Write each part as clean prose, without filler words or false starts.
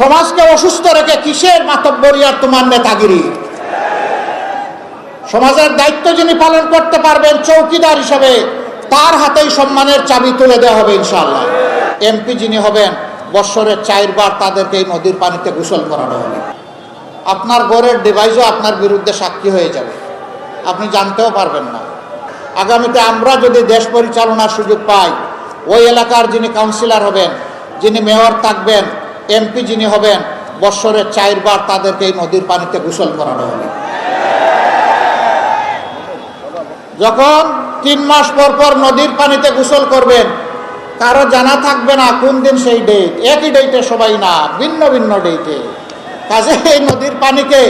সমাজকে অসুস্থ রেখে কিসের মাতব্বরি আর তোমার নেতাগিরি? সমাজের দায়িত্ব যিনি পালন করতে পারবেন চৌকিদার হিসেবে, তার হাতেই সম্মানের চাবি তুলে দেওয়া হবে ইনশাআল্লাহ। এমপি যিনি হবেন, বৎসরে 4 বার তাদেরকে এই নদীর পানিতে গোসল করানো হবে। আপনার ঘরের ডিভাইসও আপনার বিরুদ্ধে সাক্ষী হয়ে যাবে, আপনি জানতেও পারবেন না। আগামীতে আমরা যদি দেশ পরিচালনার সুযোগ পাই, ওই এলাকার যিনি কাউন্সিলর হবেন, যিনি মেয়র থাকবেন, এমপি যিনি হবেন, বৎসরে 4 বার তাদেরকে এই নদীর পানিতে গোসল করানো হবে। যখন 3 মাস পর পর নদীর পানিতে গোসল করবেন, কারো জানা থাকবে না কোন দিন সেই ডেট, একই ডেটে সবাই না, ভিন্ন ভিন্ন ডেটে। কাজে এই নদীর পানিকে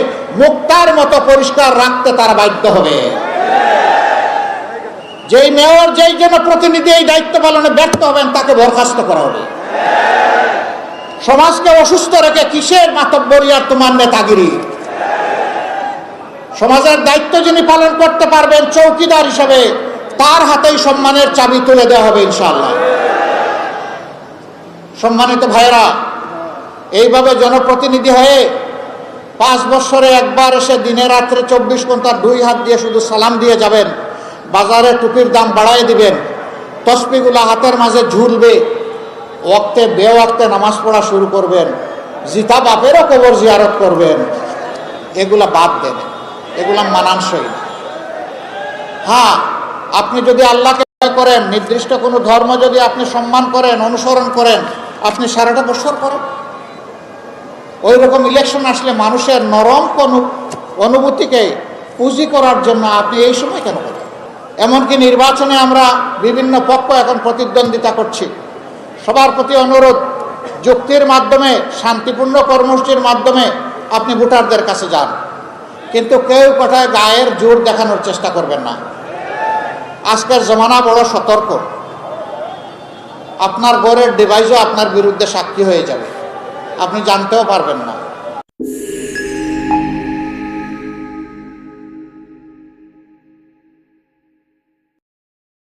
মুক্তার মতো পরিষ্কার রাখতে তারা বাধ্য হবে। যেই মেয়র, যেই জনপ্রতিনিধি এই দায়িত্ব পালনে ব্যর্থ হবেন, তাকে বরখাস্ত করা হবে। সমাজকে অসুস্থ রেখে কিসের মাতব্বরি আর তোমার নেতাগিরি? সমাজের দায়িত্ব যিনি পালন করতে পারবেন চৌকিদার হিসেবে, তার হাতেই সম্মানের চাবি তুলে দেওয়া হবে ইনশাআল্লাহ। সম্মানিত ভাইয়েরা, এইভাবে জনপ্রতিনিধি হয়ে 5 বছরে একবার এসে দিনে রাত্রে 24 ঘন্টা 2 হাত দিয়ে শুধু সালাম দিয়ে যাবেন, বাজারে টুপির দাম বাড়াই দিবেন, তসবিগুলা হাতের মাঝে ঝুলবে, ওয়াক্তে বেওয়াক্তে নামাজ পড়া শুরু করবেন, জিতা বাপেরও কবর জিয়ারত করবেন, এগুলা বাদ দেন, এগুলা মানানসই না। হ্যাঁ, আপনি যদি আল্লাহকে ভয় করেন, নির্দিষ্ট কোনো ধর্ম যদি আপনি সম্মান করেন, অনুসরণ করেন, আপনি সারাটা বছর করেন। ওই রকম ইলেকশন আসলে মানুষের নরম কোনো অনুভূতিকে পুঁজি করার জন্য আপনি এই সময় কেন করেন? এমনকি নির্বাচনে আমরা বিভিন্ন পক্ষ এখন প্রতিদ্বন্দ্বিতা করছি, সবার প্রতি অনুরোধ, যুক্তির মাধ্যমে, শান্তিপূর্ণ কর্মসূচির মাধ্যমে আপনি ভোটারদের কাছে যান, কিন্তু কেউ কোথায় গায়ের জোর দেখানোর চেষ্টা করবেন না। আজকের জমানা বড় সতর্ক, আপনার ঘরের ডিভাইসও আপনার বিরুদ্ধে সাক্ষী হয়ে যাবে, আপনি জানতেও পারবেন না।